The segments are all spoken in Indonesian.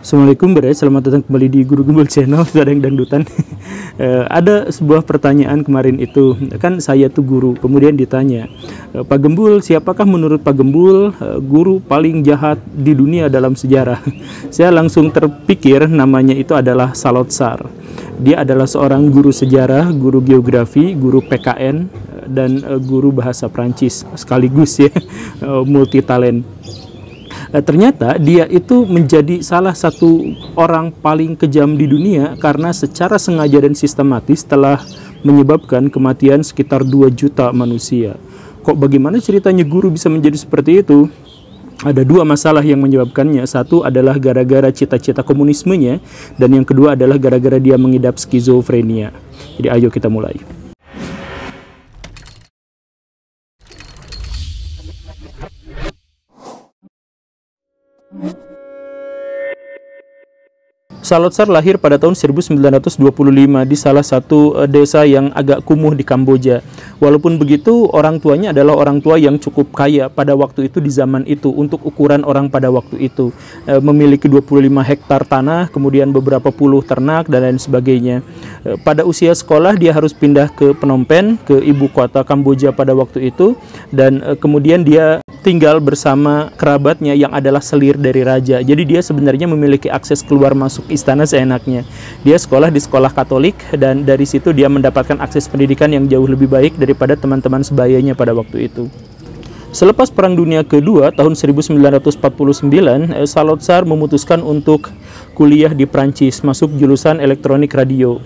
Assalamualaikum selamat datang kembali di Guru Gembul Channel, Sadang Dangdutan. Ada sebuah pertanyaan kemarin itu, kan saya tuh guru, kemudian ditanya, Pak Gembul, siapakah menurut Pak Gembul guru paling jahat di dunia dalam sejarah? Saya langsung terpikir namanya itu adalah Salazar. Dia adalah seorang guru sejarah, guru geografi, guru PKN, dan guru bahasa Prancis sekaligus ya, multi talent. Ternyata dia itu menjadi salah satu orang paling kejam di dunia karena secara sengaja dan sistematis telah menyebabkan kematian sekitar 2 juta manusia. Kok bagaimana ceritanya guru bisa menjadi seperti itu? Ada 2 masalah yang menyebabkannya. Satu adalah gara-gara cita-cita komunismenya, dan yang kedua adalah gara-gara dia mengidap skizofrenia. Jadi ayo kita mulai. Salazar lahir pada tahun 1925 di salah satu desa yang agak kumuh di Kamboja. Walaupun begitu, orang tuanya adalah orang tua yang cukup kaya pada waktu itu di zaman itu untuk ukuran orang pada waktu itu. Memiliki 25 hektar tanah, kemudian beberapa puluh ternak dan lain sebagainya. Pada usia sekolah dia harus pindah ke Phnom Penh, ke ibu kota Kamboja pada waktu itu, dan kemudian dia tinggal bersama kerabatnya yang adalah selir dari raja. Jadi dia sebenarnya memiliki akses keluar masuk istana seenaknya. Dia sekolah di sekolah Katolik, dan dari situ dia mendapatkan akses pendidikan yang jauh lebih baik daripada teman-teman sebayanya pada waktu itu. Selepas Perang Dunia Kedua tahun 1949, Salazar memutuskan untuk kuliah di Prancis, masuk jurusan elektronik radio.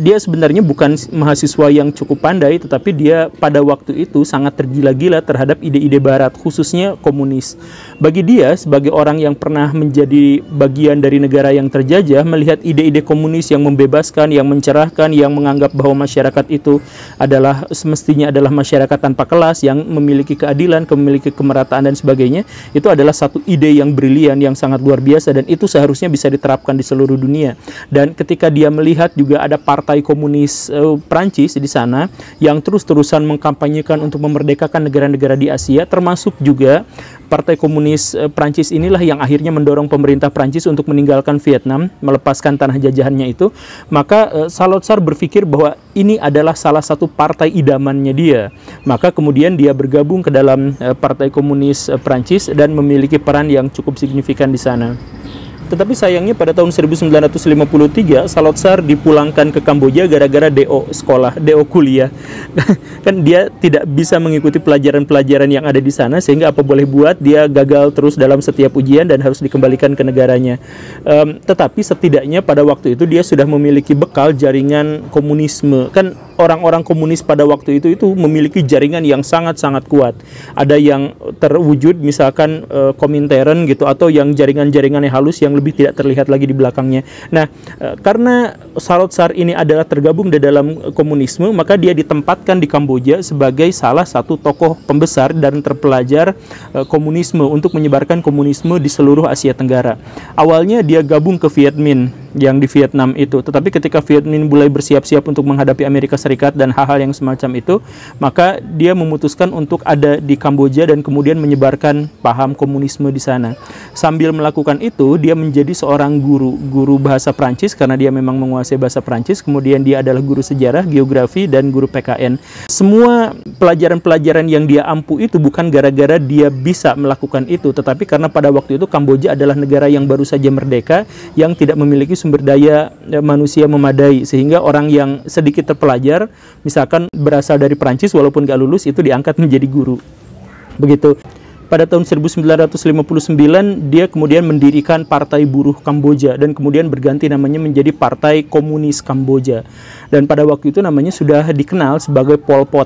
Dia sebenarnya bukan mahasiswa yang cukup pandai, tetapi dia pada waktu itu sangat tergila-gila terhadap ide-ide barat, khususnya komunis. Bagi dia, sebagai orang yang pernah menjadi bagian dari negara yang terjajah, melihat ide-ide komunis yang membebaskan, yang mencerahkan, yang menganggap bahwa masyarakat itu adalah semestinya adalah masyarakat tanpa kelas, yang memiliki keadilan, memiliki kemerataan dan sebagainya, itu adalah satu ide yang brilian, yang sangat luar biasa, dan itu seharusnya bisa diterapkan di seluruh dunia. Dan ketika dia melihat juga ada partai komunis Prancis di sana yang terus-terusan mengkampanyekan untuk memerdekakan negara-negara di Asia, termasuk juga partai komunis Prancis inilah yang akhirnya mendorong pemerintah Prancis untuk meninggalkan Vietnam, melepaskan tanah jajahannya itu. Maka Salazar berpikir bahwa ini adalah salah satu partai idamannya dia. Maka kemudian dia bergabung ke dalam partai komunis Prancis dan memiliki peran yang cukup signifikan di sana. Tetapi sayangnya pada tahun 1953 Salazar dipulangkan ke Kamboja gara-gara DO sekolah, DO kuliah. Kan dia tidak bisa mengikuti pelajaran-pelajaran yang ada di sana, sehingga apa boleh buat dia gagal terus dalam setiap ujian dan harus dikembalikan ke negaranya. Tetapi setidaknya pada waktu itu dia sudah memiliki bekal jaringan komunisme. Kan orang-orang komunis pada waktu itu memiliki jaringan yang sangat-sangat kuat. Ada yang terwujud misalkan Komintern gitu, atau yang jaringan-jaringannya halus yang lebih tidak terlihat lagi di belakangnya. Nah, karena Salazar ini adalah tergabung di dalam komunisme, maka dia ditempatkan di Kamboja sebagai salah satu tokoh pembesar dan terpelajar komunisme untuk menyebarkan komunisme di seluruh Asia Tenggara. Awalnya dia gabung ke Viet Minh yang di Vietnam itu, tetapi ketika Viet Minh mulai bersiap-siap untuk menghadapi Amerika Serikat dan hal-hal yang semacam itu, maka dia memutuskan untuk ada di Kamboja dan kemudian menyebarkan paham komunisme di sana. Sambil melakukan itu, dia menjadi seorang guru bahasa Prancis karena dia memang menguasai bahasa Prancis. Kemudian dia adalah guru sejarah, geografi, dan guru PKN. Semua pelajaran-pelajaran yang dia ampu itu bukan gara-gara dia bisa melakukan itu, tetapi karena pada waktu itu Kamboja adalah negara yang baru saja merdeka, yang tidak memiliki sumber daya manusia memadai, sehingga orang yang sedikit terpelajar, misalkan berasal dari Prancis walaupun gak lulus, itu diangkat menjadi guru. Begitu. Pada tahun 1959 dia kemudian mendirikan Partai Buruh Kamboja dan kemudian berganti namanya menjadi Partai Komunis Kamboja. Dan pada waktu itu namanya sudah dikenal sebagai Pol Pot,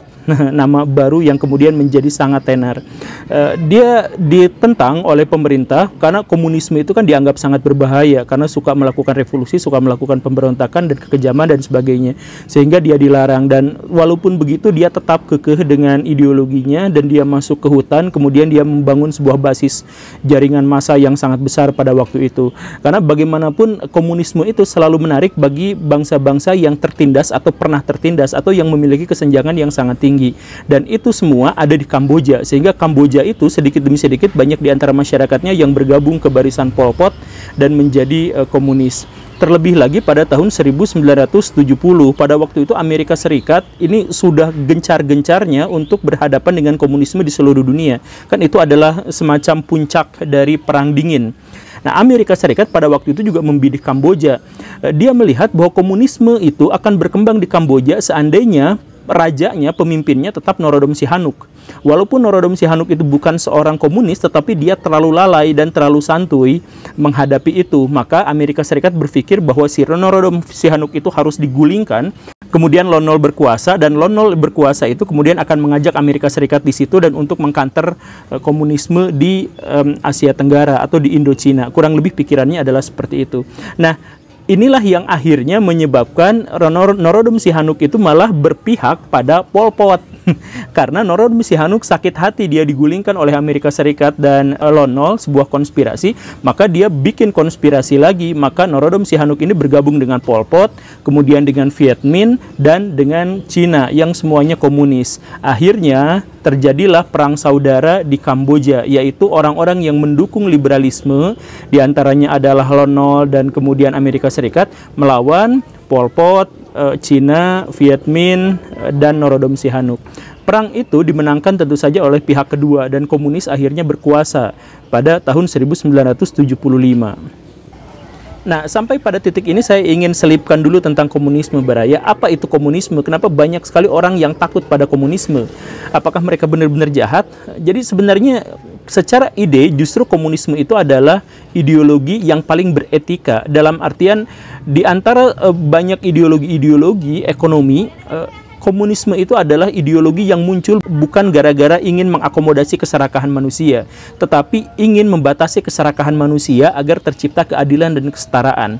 nama baru yang kemudian menjadi sangat tenar. Dia ditentang oleh pemerintah karena komunisme itu kan dianggap sangat berbahaya karena suka melakukan revolusi, suka melakukan pemberontakan dan kekejaman dan sebagainya. Sehingga dia dilarang, dan walaupun begitu dia tetap kekeh dengan ideologinya dan dia masuk ke hutan, kemudian dia membangun sebuah basis jaringan massa yang sangat besar pada waktu itu. Karena bagaimanapun komunisme itu selalu menarik bagi bangsa-bangsa yang tertindas tertindas atau pernah tertindas atau yang memiliki kesenjangan yang sangat tinggi. Dan itu semua ada di Kamboja, sehingga Kamboja itu sedikit demi sedikit banyak di antara masyarakatnya yang bergabung ke barisan Pol Pot dan menjadi komunis. Terlebih lagi pada tahun 1970, pada waktu itu Amerika Serikat ini sudah gencar-gencarnya untuk berhadapan dengan komunisme di seluruh dunia. Kan itu adalah semacam puncak dari Perang Dingin. Nah, Amerika Serikat pada waktu itu juga membidik Kamboja. Dia melihat bahwa komunisme itu akan berkembang di Kamboja seandainya rajanya, pemimpinnya tetap Norodom Sihanouk. Walaupun Norodom Sihanouk itu bukan seorang komunis, tetapi dia terlalu lalai dan terlalu santuy menghadapi itu. Maka Amerika Serikat berpikir bahwa si Norodom Sihanouk itu harus digulingkan. Kemudian Lon Nol berkuasa, dan Lon Nol berkuasa itu kemudian akan mengajak Amerika Serikat di situ dan untuk mengkanter komunisme di Asia Tenggara atau di Indochina. Kurang lebih pikirannya adalah seperti itu. Nah, inilah yang akhirnya menyebabkan Norodom Sihanouk itu malah berpihak pada Pol Pot. Karena Norodom Sihanouk sakit hati dia digulingkan oleh Amerika Serikat dan Lon Nol, sebuah konspirasi, maka dia bikin konspirasi lagi. Maka Norodom Sihanouk ini bergabung dengan Pol Pot, kemudian dengan Viet Minh dan dengan Cina yang semuanya komunis. Akhirnya terjadilah perang saudara di Kamboja, yaitu orang-orang yang mendukung liberalisme, diantaranya adalah Lon Nol dan kemudian Amerika Serikat, melawan Pol Pot, Cina, Viet Minh, dan Norodom Sihanouk. Perang itu dimenangkan tentu saja oleh pihak kedua dan komunis akhirnya berkuasa pada tahun 1975. Nah, sampai pada titik ini saya ingin selipkan dulu tentang komunisme, Baraya. Apa itu komunisme? Kenapa banyak sekali orang yang takut pada komunisme? Apakah mereka benar-benar jahat? Jadi sebenarnya secara ide justru komunisme itu adalah ideologi yang paling beretika, dalam artian di antara banyak ideologi-ideologi ekonomi, komunisme itu adalah ideologi yang muncul bukan gara-gara ingin mengakomodasi keserakahan manusia, tetapi ingin membatasi keserakahan manusia agar tercipta keadilan dan kesetaraan.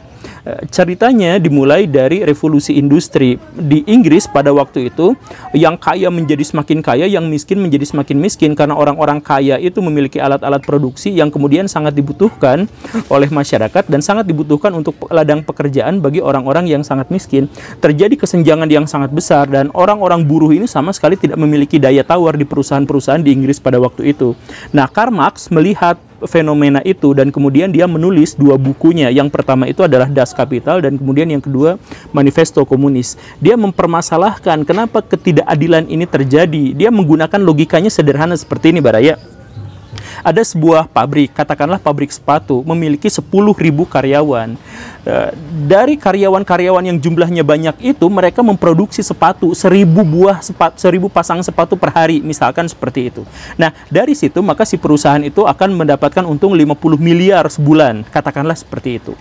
Ceritanya dimulai dari revolusi industri di Inggris pada waktu itu. Yang kaya menjadi semakin kaya, yang miskin menjadi semakin miskin, karena orang-orang kaya itu memiliki alat-alat produksi yang kemudian sangat dibutuhkan oleh masyarakat dan sangat dibutuhkan untuk ladang pekerjaan bagi orang-orang yang sangat miskin. Terjadi kesenjangan yang sangat besar dan orang-orang buruh ini sama sekali tidak memiliki daya tawar di perusahaan-perusahaan di Inggris pada waktu itu. Nah, Karl Marx melihat fenomena itu dan kemudian dia menulis dua bukunya. Yang pertama itu adalah Das Kapital dan kemudian yang kedua Manifesto Komunis. Dia mempermasalahkan kenapa ketidakadilan ini terjadi. Dia menggunakan logikanya sederhana seperti ini, Baraya. Ada sebuah pabrik, katakanlah pabrik sepatu, memiliki 10.000 karyawan. Dari karyawan-karyawan yang jumlahnya banyak itu, mereka memproduksi sepatu 1.000 pasang sepatu per hari, misalkan seperti itu. Nah, dari situ maka si perusahaan itu akan mendapatkan untung 50 miliar sebulan, katakanlah seperti itu.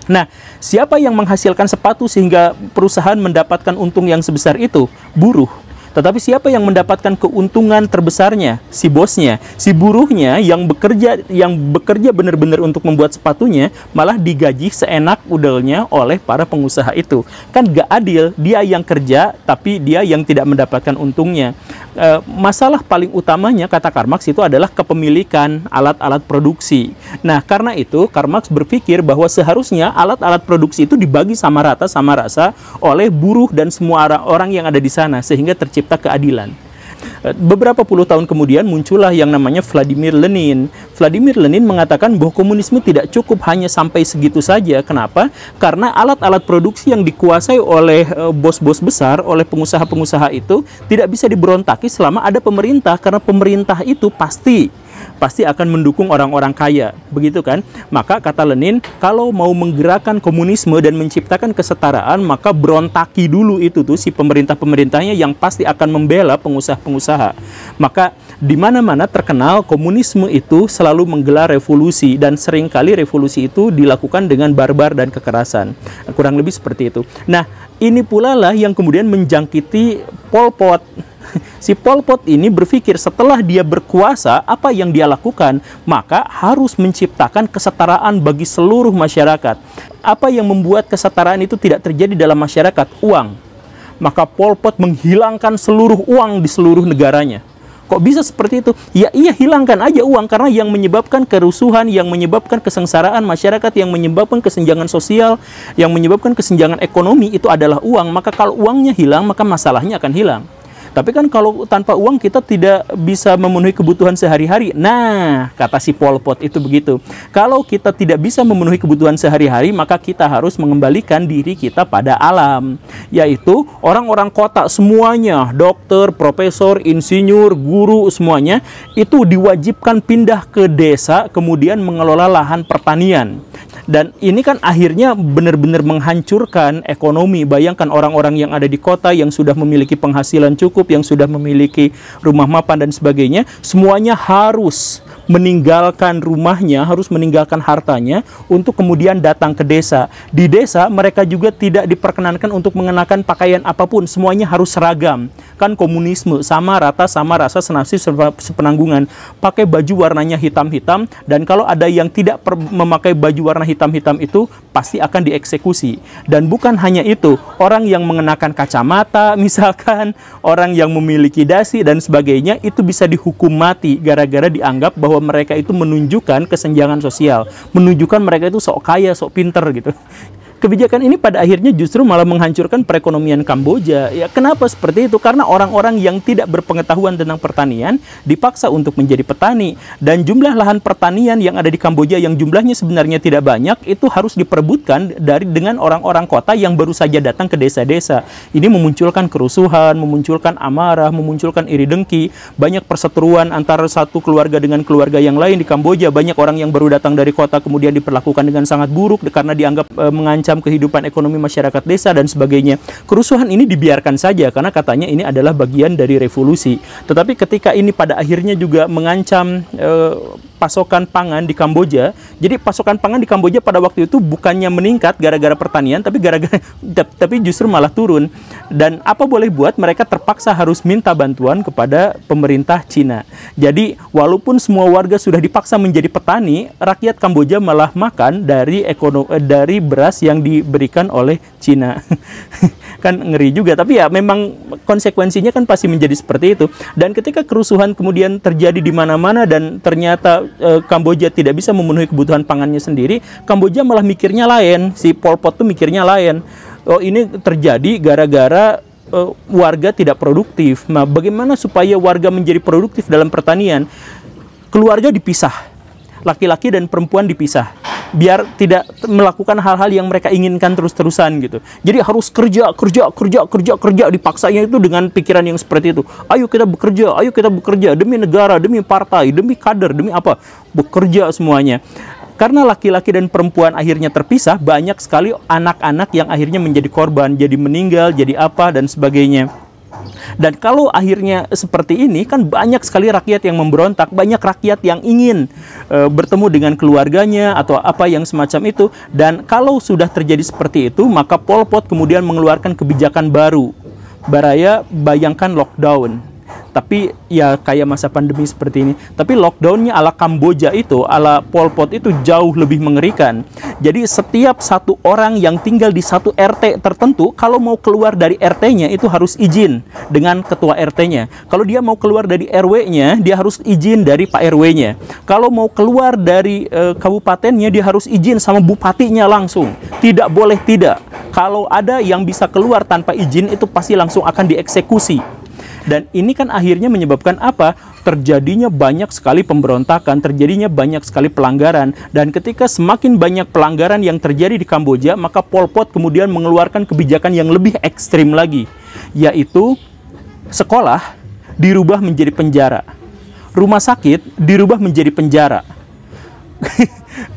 Nah, siapa yang menghasilkan sepatu sehingga perusahaan mendapatkan untung yang sebesar itu? Buruh. Tetapi siapa yang mendapatkan keuntungan terbesarnya? Si bosnya. Si buruhnya yang bekerja benar-benar untuk membuat sepatunya malah digaji seenak udelnya oleh para pengusaha itu. Kan gak adil, dia yang kerja tapi dia yang tidak mendapatkan untungnya. Masalah paling utamanya, kata Karl Marx, itu adalah kepemilikan alat-alat produksi. Nah, karena itu Karl Marx berpikir bahwa seharusnya alat-alat produksi itu dibagi sama rata sama rasa oleh buruh dan semua orang yang ada di sana sehingga tercipta keadilan. Beberapa puluh tahun kemudian muncullah yang namanya Vladimir Lenin. Vladimir Lenin mengatakan bahwa komunisme tidak cukup hanya sampai segitu saja. Kenapa? Karena alat-alat produksi yang dikuasai oleh bos-bos besar, oleh pengusaha-pengusaha itu tidak bisa diberontaki selama ada pemerintah, karena pemerintah itu pasti akan mendukung orang-orang kaya, begitu kan? Maka kata Lenin, kalau mau menggerakkan komunisme dan menciptakan kesetaraan, maka berontaki dulu itu tuh si pemerintah-pemerintahnya yang pasti akan membela pengusaha-pengusaha. Maka di mana-mana terkenal komunisme itu selalu menggelar revolusi dan seringkali revolusi itu dilakukan dengan barbar dan kekerasan. Kurang lebih seperti itu. Nah, ini pula lah yang kemudian menjangkiti Pol Pot. Si Pol Pot ini berpikir setelah dia berkuasa, apa yang dia lakukan? Maka harus menciptakan kesetaraan bagi seluruh masyarakat. Apa yang membuat kesetaraan itu tidak terjadi dalam masyarakat? Uang. Maka Pol Pot menghilangkan seluruh uang di seluruh negaranya. Kok bisa seperti itu? Ya iya, hilangkan aja uang, karena yang menyebabkan kerusuhan, yang menyebabkan kesengsaraan masyarakat, yang menyebabkan kesenjangan sosial, yang menyebabkan kesenjangan ekonomi itu adalah uang. Maka kalau uangnya hilang, maka masalahnya akan hilang. Tapi kan kalau tanpa uang kita tidak bisa memenuhi kebutuhan sehari-hari. Nah, kata si Pol Pot itu begitu. Kalau kita tidak bisa memenuhi kebutuhan sehari-hari, maka kita harus mengembalikan diri kita pada alam. Yaitu orang-orang kota semuanya, dokter, profesor, insinyur, guru, semuanya itu diwajibkan pindah ke desa, kemudian mengelola lahan pertanian. Dan ini kan akhirnya benar-benar menghancurkan ekonomi. Bayangkan orang-orang yang ada di kota yang sudah memiliki penghasilan cukup, yang sudah memiliki rumah mapan dan sebagainya, semuanya harus meninggalkan rumahnya, harus meninggalkan hartanya untuk kemudian datang ke desa. Di desa mereka juga tidak diperkenankan untuk mengenakan pakaian apapun, semuanya harus seragam. Kan komunisme, sama rata, sama rasa, senasib, sepenanggungan. Pakai baju warnanya hitam-hitam, dan kalau ada yang tidak memakai baju warna hitam-hitam itu pasti akan dieksekusi. Dan bukan hanya itu, orang yang mengenakan kacamata misalkan, orang yang memiliki dasi dan sebagainya itu bisa dihukum mati gara-gara dianggap bahwa mereka itu menunjukkan kesenjangan sosial, menunjukkan mereka itu sok kaya, sok pinter gitu. Kebijakan ini pada akhirnya justru malah menghancurkan perekonomian Kamboja. Ya, kenapa seperti itu? Karena orang-orang yang tidak berpengetahuan tentang pertanian dipaksa untuk menjadi petani. Dan jumlah lahan pertanian yang ada di Kamboja yang jumlahnya sebenarnya tidak banyak, itu harus diperebutkan dengan orang-orang kota yang baru saja datang ke desa-desa. Ini memunculkan kerusuhan, memunculkan amarah, memunculkan iri dengki, banyak perseteruan antara satu keluarga dengan keluarga yang lain di Kamboja. Banyak orang yang baru datang dari kota kemudian diperlakukan dengan sangat buruk karena dianggap mengancam kehidupan ekonomi masyarakat desa dan sebagainya. Kerusuhan ini dibiarkan saja karena katanya ini adalah bagian dari revolusi. Tetapi ketika ini pada akhirnya juga mengancam pasokan pangan di Kamboja. Jadi pasokan pangan di Kamboja pada waktu itu bukannya meningkat gara-gara pertanian, tapi justru malah turun. Dan apa boleh buat, mereka terpaksa harus minta bantuan kepada pemerintah Cina. Jadi walaupun semua warga sudah dipaksa menjadi petani, rakyat Kamboja malah makan dari beras yang diberikan oleh Cina. Kan ngeri juga, tapi ya memang konsekuensinya kan pasti menjadi seperti itu. Dan ketika kerusuhan kemudian terjadi di mana-mana dan ternyata Kamboja tidak bisa memenuhi kebutuhan pangannya sendiri, Kamboja malah mikirnya lain. Si Pol Pot tuh mikirnya lain. Oh, ini terjadi gara-gara warga tidak produktif. Nah, bagaimana supaya warga menjadi produktif dalam pertanian? Keluarga dipisah, laki-laki dan perempuan dipisah, biar tidak melakukan hal-hal yang mereka inginkan terus-terusan gitu. Jadi harus kerja, dipaksanya itu dengan pikiran yang seperti itu. Ayo kita bekerja demi negara, demi partai, demi kader, demi apa? Bekerja semuanya. Karena laki-laki dan perempuan akhirnya terpisah, banyak sekali anak-anak yang akhirnya menjadi korban, jadi meninggal, jadi apa dan sebagainya. Dan kalau akhirnya seperti ini, kan banyak sekali rakyat yang memberontak, banyak rakyat yang ingin bertemu dengan keluarganya atau apa yang semacam itu. Dan kalau sudah terjadi seperti itu, maka Pol Pot kemudian mengeluarkan kebijakan baru. Baraya bayangkan lockdown. Tapi ya kayak masa pandemi seperti ini. Tapi lockdownnya ala Kamboja itu, ala Pol Pot itu jauh lebih mengerikan. Jadi setiap satu orang yang tinggal di satu RT tertentu, kalau mau keluar dari RT-nya itu harus izin dengan ketua RT-nya. Kalau dia mau keluar dari RW-nya, dia harus izin dari Pak RW-nya. Kalau mau keluar dari kabupatennya, dia harus izin sama bupatinya langsung. Tidak boleh tidak. Kalau ada yang bisa keluar tanpa izin, itu pasti langsung akan dieksekusi. Dan ini kan akhirnya menyebabkan apa? Terjadinya banyak sekali pemberontakan, terjadinya banyak sekali pelanggaran. Dan ketika semakin banyak pelanggaran yang terjadi di Kamboja, maka Pol Pot kemudian mengeluarkan kebijakan yang lebih ekstrim lagi, yaitu sekolah dirubah menjadi penjara, rumah sakit dirubah menjadi penjara.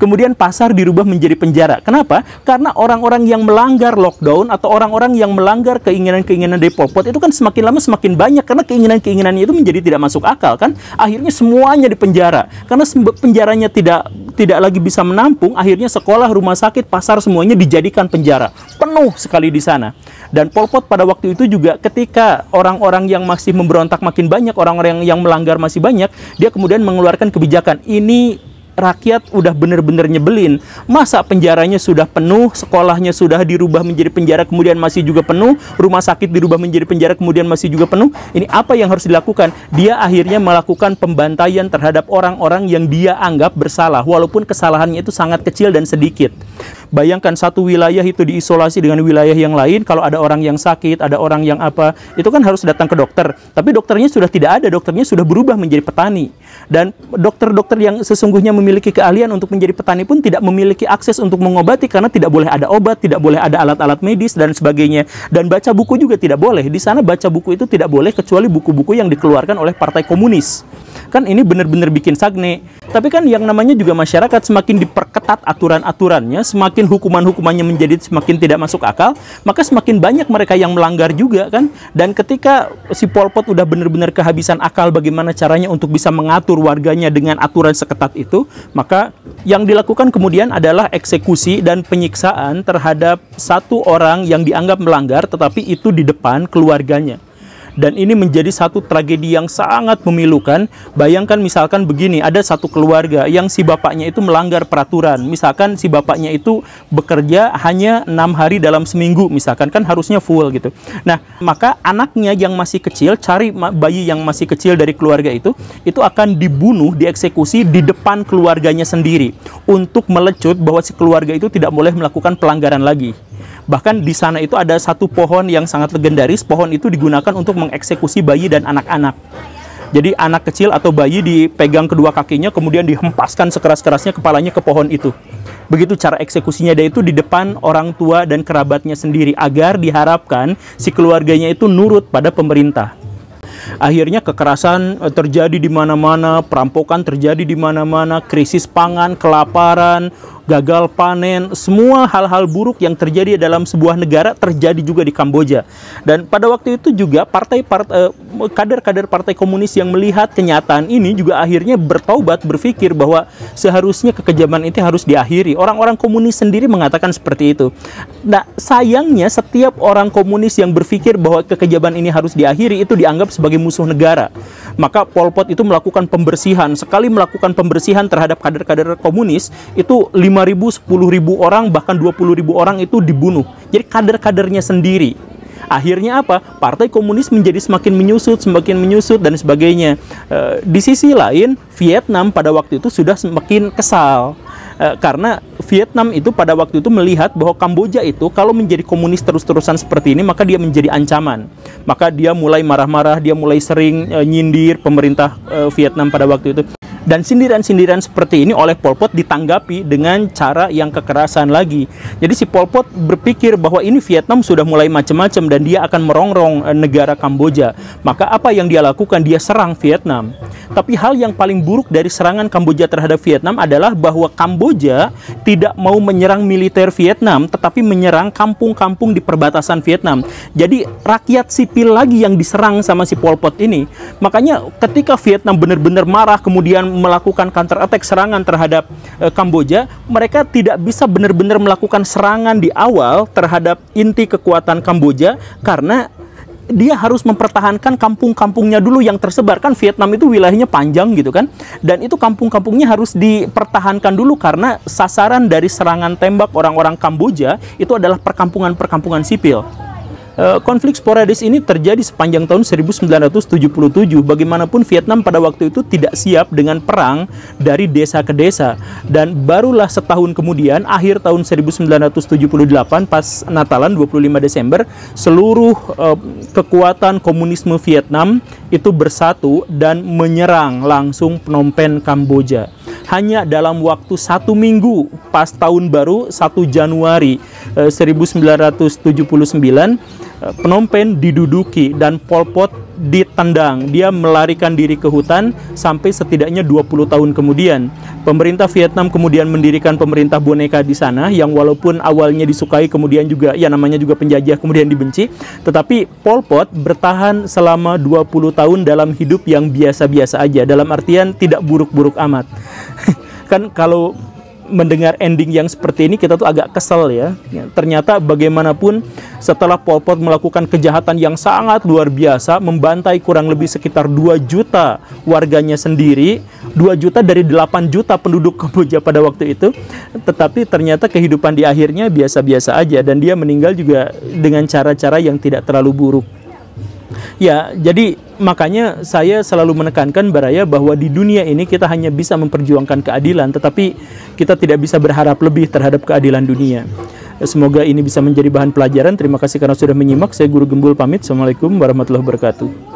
Kemudian pasar dirubah menjadi penjara. Kenapa? Karena orang-orang yang melanggar lockdown atau orang-orang yang melanggar keinginan-keinginan dari Pol Pot itu kan semakin lama semakin banyak, karena keinginan-keinginannya itu menjadi tidak masuk akal kan. Akhirnya semuanya di penjara. Karena penjaranya tidak lagi bisa menampung, akhirnya sekolah, rumah sakit, pasar semuanya dijadikan penjara. Penuh sekali di sana. Dan Pol Pot pada waktu itu juga ketika orang-orang yang masih memberontak makin banyak, orang-orang yang melanggar masih banyak, dia kemudian mengeluarkan kebijakan ini rakyat udah bener-bener nyebelin. Masa penjaranya sudah penuh, sekolahnya sudah dirubah menjadi penjara kemudian masih juga penuh, rumah sakit dirubah menjadi penjara kemudian masih juga penuh. Ini apa yang harus dilakukan? Dia akhirnya melakukan pembantaian terhadap orang-orang yang dia anggap bersalah, walaupun kesalahannya itu sangat kecil dan sedikit. Bayangkan satu wilayah itu diisolasi dengan wilayah yang lain. Kalau ada orang yang sakit, ada orang yang apa, itu kan harus datang ke dokter. Tapi dokternya sudah tidak ada, dokternya sudah berubah menjadi petani. Dan dokter-dokter yang sesungguhnya memiliki keahlian untuk menjadi petani pun tidak memiliki akses untuk mengobati, karena tidak boleh ada obat, tidak boleh ada alat-alat medis dan sebagainya. Dan baca buku juga tidak boleh. Di sana baca buku itu tidak boleh kecuali buku-buku yang dikeluarkan oleh Partai Komunis. Kan ini benar-benar bikin sagne. Tapi kan yang namanya juga masyarakat, semakin diperketat aturan-aturannya, semakin hukuman-hukumannya menjadi semakin tidak masuk akal, maka semakin banyak mereka yang melanggar juga kan. Dan ketika si Pol Pot udah benar-benar kehabisan akal bagaimana caranya untuk bisa mengatur warganya dengan aturan seketat itu, maka yang dilakukan kemudian adalah eksekusi dan penyiksaan terhadap satu orang yang dianggap melanggar, tetapi itu di depan keluarganya. Dan ini menjadi satu tragedi yang sangat memilukan. Bayangkan misalkan begini, ada satu keluarga yang si bapaknya itu melanggar peraturan. Misalkan si bapaknya itu bekerja hanya 6 hari dalam seminggu, misalkan kan harusnya full gitu. Nah, maka anaknya yang masih kecil, cari bayi yang masih kecil dari keluarga itu akan dibunuh, dieksekusi di depan keluarganya sendiri, untuk melecut bahwa si keluarga itu tidak boleh melakukan pelanggaran lagi. Bahkan di sana itu ada satu pohon yang sangat legendaris. Pohon itu digunakan untuk mengeksekusi bayi dan anak-anak. Jadi anak kecil atau bayi dipegang kedua kakinya, kemudian dihempaskan sekeras-kerasnya kepalanya ke pohon itu. Begitu cara eksekusinya, dia itu di depan orang tua dan kerabatnya sendiri, agar diharapkan si keluarganya itu nurut pada pemerintah. Akhirnya kekerasan terjadi di mana-mana, perampokan terjadi di mana-mana, krisis pangan, kelaparan, gagal panen, semua hal-hal buruk yang terjadi dalam sebuah negara terjadi juga di Kamboja. Dan pada waktu itu juga kader-kader Partai Komunis yang melihat kenyataan ini juga akhirnya bertaubat, berpikir bahwa seharusnya kekejaman itu harus diakhiri. Orang-orang komunis sendiri mengatakan seperti itu. Nah, sayangnya setiap orang komunis yang berpikir bahwa kekejaman ini harus diakhiri itu dianggap sebagai musuh negara. Maka Pol Pot itu melakukan pembersihan. Sekali melakukan pembersihan terhadap kader-kader komunis, itu 5.000, 10.000 orang, bahkan 20.000 orang itu dibunuh. Jadi kader-kadernya sendiri. Akhirnya apa? Partai Komunis menjadi semakin menyusut dan sebagainya. Di sisi lain, Vietnam pada waktu itu sudah semakin kesal. Karena Vietnam itu pada waktu itu melihat bahwa Kamboja itu kalau menjadi komunis terus-terusan seperti ini, maka dia menjadi ancaman. Maka dia mulai marah-marah, dia mulai sering nyindir pemerintah Vietnam pada waktu itu. Dan sindiran-sindiran seperti ini oleh Pol Pot ditanggapi dengan cara yang kekerasan lagi. Jadi si Pol Pot berpikir bahwa ini Vietnam sudah mulai macam-macam dan dia akan merongrong negara Kamboja. Maka apa yang dia lakukan? Dia serang Vietnam. Tapi hal yang paling buruk dari serangan Kamboja terhadap Vietnam adalah bahwa Kamboja tidak mau menyerang militer Vietnam, tetapi menyerang kampung-kampung di perbatasan Vietnam. Jadi rakyat sipil lagi yang diserang sama si Pol Pot ini. Makanya ketika Vietnam benar-benar marah kemudian melakukan counter attack, serangan terhadap Kamboja, mereka tidak bisa benar-benar melakukan serangan di awal terhadap inti kekuatan Kamboja, karena dia harus mempertahankan kampung-kampungnya dulu yang tersebar. Kan Vietnam itu wilayahnya panjang gitu kan, dan itu kampung-kampungnya harus dipertahankan dulu, karena sasaran dari serangan tembak orang-orang Kamboja itu adalah perkampungan-perkampungan sipil. Konflik sporadis ini terjadi sepanjang tahun 1977. Bagaimanapun Vietnam pada waktu itu tidak siap dengan perang dari desa ke desa. Dan barulah setahun kemudian, akhir tahun 1978, pas Natalan 25 Desember, seluruh kekuatan komunisme Vietnam itu bersatu dan menyerang langsung Phnom Penh, Kamboja. Hanya dalam waktu 1 minggu pas tahun baru 1 Januari 1979, Phnom Penh diduduki dan Pol Pot ditendang. Dia melarikan diri ke hutan sampai setidaknya 20 tahun kemudian. Pemerintah Vietnam kemudian mendirikan pemerintah boneka di sana, yang walaupun awalnya disukai, kemudian juga ya namanya juga penjajah, kemudian dibenci. Tetapi Pol Pot bertahan selama 20 tahun dalam hidup yang biasa-biasa aja, dalam artian tidak buruk-buruk amat. Kan kalau mendengar ending yang seperti ini kita tuh agak kesel ya. Ternyata bagaimanapun setelah Pol Pot melakukan kejahatan yang sangat luar biasa, membantai kurang lebih sekitar 2 juta warganya sendiri, 2 juta dari 8 juta penduduk Kamboja pada waktu itu, tetapi ternyata kehidupan di akhirnya biasa-biasa aja, dan dia meninggal juga dengan cara-cara yang tidak terlalu buruk. Ya, jadi makanya saya selalu menekankan Baraya bahwa di dunia ini kita hanya bisa memperjuangkan keadilan, tetapi kita tidak bisa berharap lebih terhadap keadilan dunia. Semoga ini bisa menjadi bahan pelajaran. Terima kasih karena sudah menyimak. Saya Guru Gembul pamit. Assalamualaikum warahmatullahi wabarakatuh.